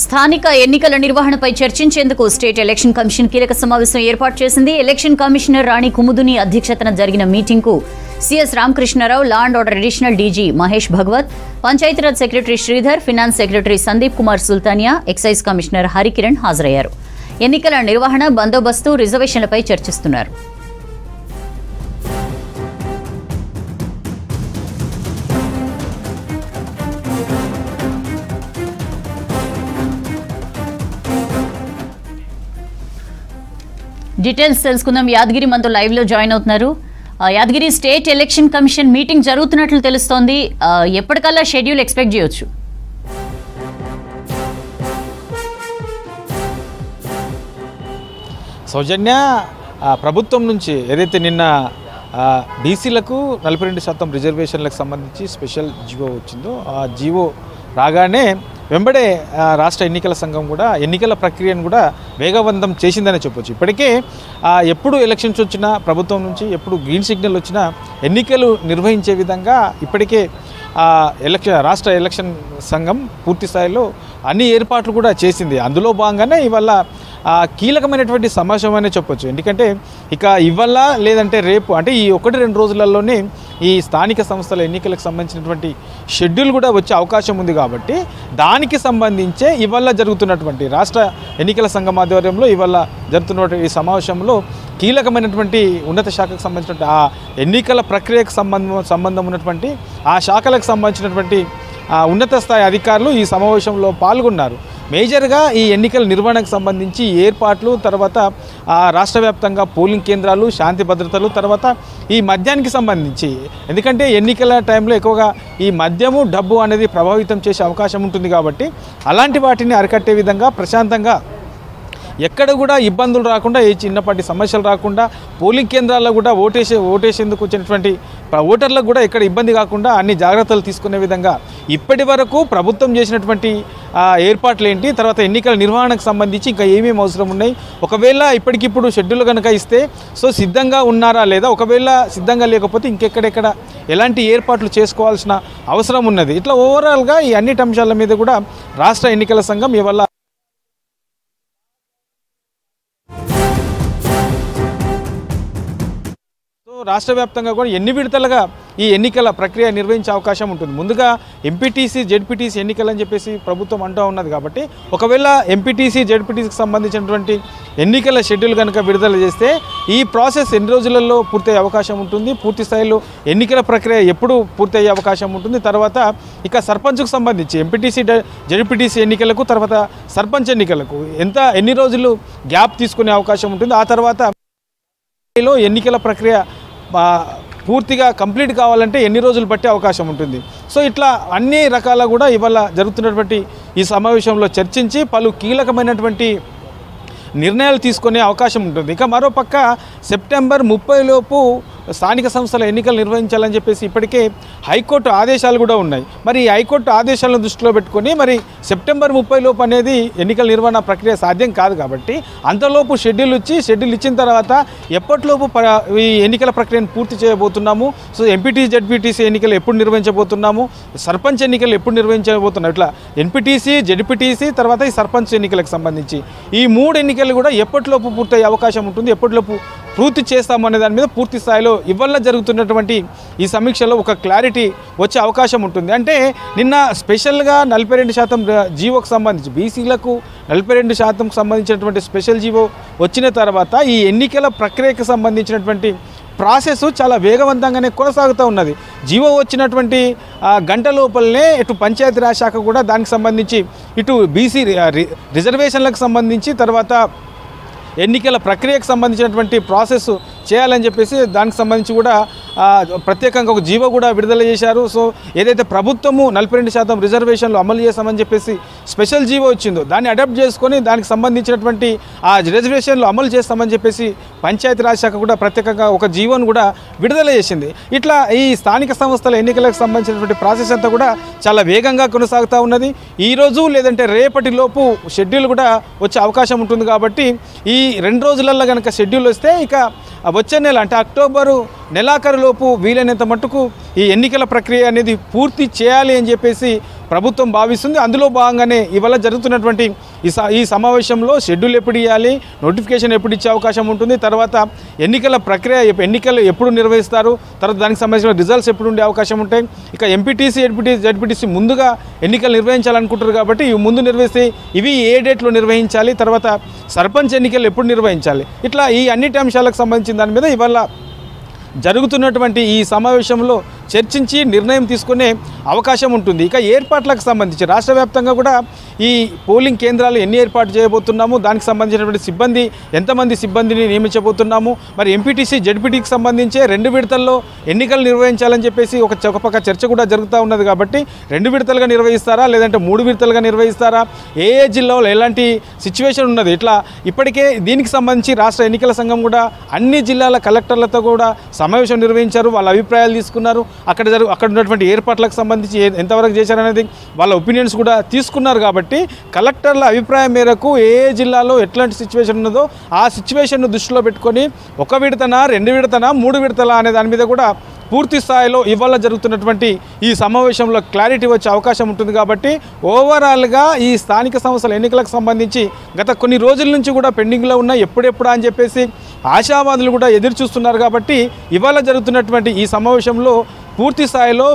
స్థానిక ఎన్నికల నిర్వహణపై చర్చించేందుకు స్టేట్ ఎలక్షన్ కమిషన్ కీలక సమావేశం ఏర్పాటు చేసింది. ఎలక్షన్ కమిషనర్ రాణి కుముదుని అధ్యక్షతన జరిగిన మీటింగ్కు CS Ramakrishna Rao, law and order additional DG Mahesh Bhagwat, Panchayati Raj secretary Sridhar, finance secretary Sandeep Kumar Sultania, excise commissioner Harikiran హాజరయ్యారు. ఎన్నికల నిర్వహణ, బందోబస్తు, రిజర్వేషన్లపై చర్చిస్తున్నారు. డీటెయిల్స్ తెలుసుకుందాం. యాదగిరి మనతో లైవ్ లో జాయిన్ అవుతున్నారు. Yadagiri, state election commission meeting జరుగుతున్నట్లు తెలుస్తోంది. ఎప్పటికల్లా షెడ్యూల్ ఎక్స్పెక్ట్ చేయొచ్చు? సౌజన్య, ప్రభుత్వం నుంచి ఏదైతే నిన్న బీసీలకు 42% రిజర్వేషన్లకు సంబంధించి స్పెషల్ జీవో వచ్చిందో, ఆ జీవో రాగానే వెంబడే రాష్ట్ర ఎన్నికల సంఘం కూడా ఎన్నికల ప్రక్రియను కూడా వేగవంతం చేసిందనే చెప్పొచ్చు. ఇప్పటికే ఎప్పుడు ఎలక్షన్స్ వచ్చినా ప్రభుత్వం నుంచి ఎప్పుడు గ్రీన్ సిగ్నల్ వచ్చినా ఎన్నికలు నిర్వహించే విధంగా ఇప్పటికే రాష్ట్ర ఎలక్షన్ సంఘం పూర్తి స్థాయిలో అన్ని ఏర్పాట్లు కూడా చేసింది. అందులో భాగంగానే ఇవాళ కీలకమైనటువంటి సమావేశం అనే చెప్పొచ్చు. ఎందుకంటే ఇక ఇవాళ లేదంటే రేపు, అంటే ఈ 1-2 రోజులలోనే ఈ స్థానిక సంస్థల ఎన్నికలకు సంబంధించినటువంటి షెడ్యూల్ కూడా వచ్చే అవకాశం ఉంది. కాబట్టి దానికి సంబంధించే ఇవాళ జరుగుతున్నటువంటి రాష్ట్ర ఎన్నికల సంఘం ఆధ్వర్యంలో ఇవాళ జరుగుతున్నటువంటి ఈ సమావేశంలో కీలకమైనటువంటి ఉన్నత శాఖకు సంబంధించినటువంటి ఆ ఎన్నికల ప్రక్రియకు సంబంధం ఉన్నటువంటి ఆ శాఖలకు సంబంధించినటువంటి ఉన్నత స్థాయి అధికారులు ఈ సమావేశంలో పాల్గొన్నారు. మేజర్గా ఈ ఎన్నికల నిర్వహణకు సంబంధించి ఏర్పాట్లు, తర్వాత రాష్ట్ర వ్యాప్తంగా పోలింగ్ కేంద్రాలు, శాంతి భద్రతలు, తర్వాత ఈ మద్యానికి సంబంధించి, ఎందుకంటే ఎన్నికల టైంలో ఎక్కువగా ఈ మద్యము, డబ్బు అనేది ప్రభావితం చేసే అవకాశం ఉంటుంది. కాబట్టి అలాంటి వాటిని అరికట్టే విధంగా ప్రశాంతంగా ఎక్కడ కూడా ఇబ్బందులు రాకుండా, ఏ చిన్నపాటి సమస్యలు రాకుండా, పోలింగ్ కేంద్రాల్లో కూడా ఓటేసేందుకు వచ్చినటువంటి ఓటర్లకు కూడా ఎక్కడ ఇబ్బంది కాకుండా అన్ని జాగ్రత్తలు తీసుకునే విధంగా ఇప్పటి వరకు ప్రభుత్వం చేసినటువంటి ఏర్పాట్లు ఏంటి, తర్వాత ఎన్నికల నిర్వహణకు సంబంధించి ఇంకా ఏమేమి అవసరం ఉన్నాయి, ఒకవేళ ఇప్పటికిప్పుడు షెడ్యూల్ కనుక ఇస్తే సిద్ధంగా ఉన్నారా లేదా, ఒకవేళ సిద్ధంగా లేకపోతే ఇంకెక్కడెక్కడ ఎలాంటి ఏర్పాట్లు చేసుకోవాల్సిన అవసరం ఉన్నది. ఇట్లా ఓవరాల్గా ఈ అన్నిటి అంశాల మీద కూడా రాష్ట్ర ఎన్నికల సంఘం ఇవాళ రాష్ట్ర వ్యాప్తంగా కూడా ఎన్ని విడతలుగా ఈ ఎన్నికల ప్రక్రియ నిర్వహించే అవకాశం ఉంటుంది. ముందుగా ఎంపీటీసీ, జెడ్పీటీసీ ఎన్నికలు అని చెప్పేసి ప్రభుత్వం అంటూ ఉన్నది. కాబట్టి ఒకవేళ ఎంపీటీసీ, జెడ్పీటీసీకి సంబంధించినటువంటి ఎన్నికల షెడ్యూల్ కనుక విడుదల చేస్తే ఈ ప్రాసెస్ ఎన్ని రోజులలో పూర్తయ్యే అవకాశం ఉంటుంది, పూర్తి స్థాయిలో ఎన్నికల ప్రక్రియ ఎప్పుడు పూర్తయ్యే అవకాశం ఉంటుంది, తర్వాత ఇక సర్పంచ్కు సంబంధించి ఎంపీటీసీ, జెడ్పీటీసీ ఎన్నికలకు, తర్వాత సర్పంచ్ ఎన్నికలకు ఎన్ని రోజులు గ్యాప్ తీసుకునే అవకాశం ఉంటుంది, ఆ తర్వాత ఎన్నికల ప్రక్రియ పూర్తిగా కంప్లీట్ కావాలంటే ఎన్ని రోజులు పట్టే అవకాశం ఉంటుంది. ఇట్లా అన్ని రకాల కూడా ఇవాళ జరుగుతున్నటువంటి ఈ సమావేశంలో చర్చించి పలు కీలకమైనటువంటి నిర్ణయాలు తీసుకునే అవకాశం ఉంటుంది. ఇక మరోపక్క సెప్టెంబర్ 30 లోపు స్థానిక సంస్థల ఎన్నికలు నిర్వహించాలని చెప్పేసి ఇప్పటికే హైకోర్టు ఆదేశాలు కూడా ఉన్నాయి. మరి ఈ హైకోర్టు ఆదేశాలను దృష్టిలో పెట్టుకొని మరి సెప్టెంబర్ 30 లోపు అనేది ఎన్నికల నిర్వహణ ప్రక్రియ సాధ్యం కాదు. కాబట్టి అంతలోపు షెడ్యూల్ ఇచ్చిన తర్వాత ఎప్పటిలోపు ఈ ఎన్నికల ప్రక్రియను పూర్తి చేయబోతున్నాము, ఎంపీటీసీ, జెడ్పీటీసీ ఎన్నికలు ఎప్పుడు నిర్వహించబోతున్నాము, సర్పంచ్ ఎన్నికలు ఎప్పుడు నిర్వహించబోతున్నాము, ఇట్లా ఎంపీటీసీ, జెడ్పీటీసీ, తర్వాత ఈ సర్పంచ్ ఎన్నికలకు సంబంధించి ఈ 3 ఎన్నికలు కూడా ఎప్పటిలోపు పూర్తయ్యే అవకాశం ఉంటుంది, ఎప్పటిలోపు పూర్తి చేస్తామనే దాని మీద పూర్తి స్థాయిలో ఇవాళ జరుగుతున్నటువంటి ఈ సమీక్షలో ఒక క్లారిటీ వచ్చే అవకాశం ఉంటుంది. అంటే నిన్న స్పెషల్గా 42% జీవోకు సంబంధించి బీసీలకు 42% సంబంధించినటువంటి స్పెషల్ జీవో వచ్చిన తర్వాత ఈ ఎన్నికల ప్రక్రియకు సంబంధించినటువంటి ప్రాసెస్ చాలా వేగవంతంగానే కొనసాగుతూ ఉన్నది. జీవో వచ్చినటువంటి గంట లోపలనే ఇటు పంచాయతీరాజ్ శాఖ కూడా దానికి సంబంధించి ఇటు బీసీ రిజర్వేషన్లకు సంబంధించి, తర్వాత ఎన్నికల ప్రక్రియకు సంబంధించినటువంటి ప్రాసెస్ చేయాలని చెప్పేసి దానికి సంబంధించి కూడా ప్రత్యేకంగా ఒక జీవో కూడా విడుదల చేశారు. ఏదైతే ప్రభుత్వము 42% రిజర్వేషన్లు అమలు చేస్తామని చెప్పేసి స్పెషల్ జీవో వచ్చిందో దాన్ని అడాప్ట్ చేసుకొని దానికి సంబంధించినటువంటి ఆ రిజర్వేషన్లు అమలు చేస్తామని చెప్పేసి పంచాయతీరాజ్ శాఖ కూడా ప్రత్యేకంగా ఒక జీవోను కూడా విడుదల చేసింది. ఇట్లా ఈ స్థానిక సంస్థల ఎన్నికలకు సంబంధించినటువంటి ప్రాసెస్ అంతా కూడా చాలా వేగంగా కొనసాగుతూ ఉన్నది. ఈరోజు లేదంటే రేపటి లోపు షెడ్యూల్ కూడా వచ్చే అవకాశం ఉంటుంది. కాబట్టి ఈ 2 రోజులలో కనుక షెడ్యూల్ వస్తే ఇక వచ్చే నెల అంటే అక్టోబరు నెలాఖరులోపు వీలైనంత మట్టుకు ఈ ఎన్నికల ప్రక్రియ అనేది పూర్తి చేయాలి అని చెప్పేసి ప్రభుత్వం భావిస్తుంది. అందులో భాగంగానే ఇవాళ జరుగుతున్నటువంటి ఈ సమావేశంలో షెడ్యూల్ ఎప్పుడు ఇవ్వాలి, నోటిఫికేషన్ ఎప్పుడు ఇచ్చే అవకాశం ఉంటుంది, తర్వాత ఎన్నికల ప్రక్రియ ఎన్నికలు ఎప్పుడు నిర్వహిస్తారు, తర్వాత దానికి సంబంధించిన రిజల్ట్స్ ఎప్పుడు ఉండే అవకాశం ఉంటాయి. ఇక ఎంపీటీసీ జెడ్పీటీసీ ముందుగా ఎన్నికలు నిర్వహించాలనుకుంటారు కాబట్టి ఇవి ముందు నిర్వహిస్తే ఇవి ఏ డేట్లో నిర్వహించాలి, తర్వాత సర్పంచ్ ఎన్నికలు ఎప్పుడు నిర్వహించాలి, ఇట్లా ఈ అన్నిటి అంశాలకు సంబంధించిన దాని మీద ఇవాళ జరుగుతున్నటువంటి ఈ సమావేశంలో చర్చించి నిర్ణయం తీసుకునే అవకాశం ఉంటుంది. ఇక ఏర్పాట్లకు సంబంధించి రాష్ట్ర వ్యాప్తంగా కూడా ఈ పోలింగ్ కేంద్రాలు ఎన్ని ఏర్పాటు చేయబోతున్నాము, దానికి సంబంధించినటువంటి సిబ్బంది ఎంతమంది సిబ్బందిని నియమించబోతున్నాము, మరి ఎంపీటీసీ జెడ్పీటీకి సంబంధించే 2 విడతల్లో ఎన్నికలు నిర్వహించాలని చెప్పేసి ఒక పక్క చర్చ కూడా జరుగుతూ ఉన్నది. కాబట్టి 2 విడతలుగా నిర్వహిస్తారా లేదంటే 3 విడతలుగా నిర్వహిస్తారా, ఏ జిల్లాలో ఎలాంటి సిచ్యువేషన్ ఉన్నది, ఇట్లా ఇప్పటికే దీనికి సంబంధించి రాష్ట్ర ఎన్నికల సంఘం కూడా అన్ని జిల్లాల కలెక్టర్లతో కూడా సమావేశం నిర్వహించారు, వాళ్ళ అభిప్రాయాలు తీసుకున్నారు. అక్కడ ఉన్నటువంటి ఏర్పాట్లకు సంబంధించి ఎంతవరకు చేశారనేది వాళ్ళ ఒపీనియన్స్ కూడా తీసుకున్నారు. కాబట్టి కలెక్టర్ల అభిప్రాయం మేరకు ఏ జిల్లాలో ఎట్లాంటి సిచ్యువేషన్ ఉన్నదో ఆ సిచ్యువేషన్ను దృష్టిలో పెట్టుకొని 1 విడతనా 2 విడతనా 3 విడతలా అనే దాని మీద కూడా పూర్తి స్థాయిలో ఇవాళ జరుగుతున్నటువంటి ఈ సమావేశంలో క్లారిటీ వచ్చే అవకాశం ఉంటుంది. కాబట్టి ఓవరాల్గా ఈ స్థానిక సంస్థల ఎన్నికలకు సంబంధించి గత కొన్ని రోజుల నుంచి కూడా పెండింగ్లో ఉన్న ఎప్పుడెప్పుడా అని చెప్పేసి ఆశావాదులు కూడా ఎదురు చూస్తున్నారు. కాబట్టి ఇవాళ జరుగుతున్నటువంటి ఈ సమావేశంలో పూర్తి స్థాయిలో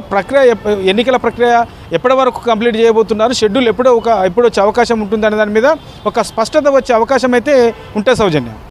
ఎన్నికల ప్రక్రియ ఎప్పటి వరకు కంప్లీట్ చేయబోతున్నారు, షెడ్యూల్ ఎప్పుడు వచ్చే అవకాశం ఉంటుంది అనే దాని మీద ఒక స్పష్టత వచ్చే అవకాశం అయితే ఉంటే సౌజన్యం.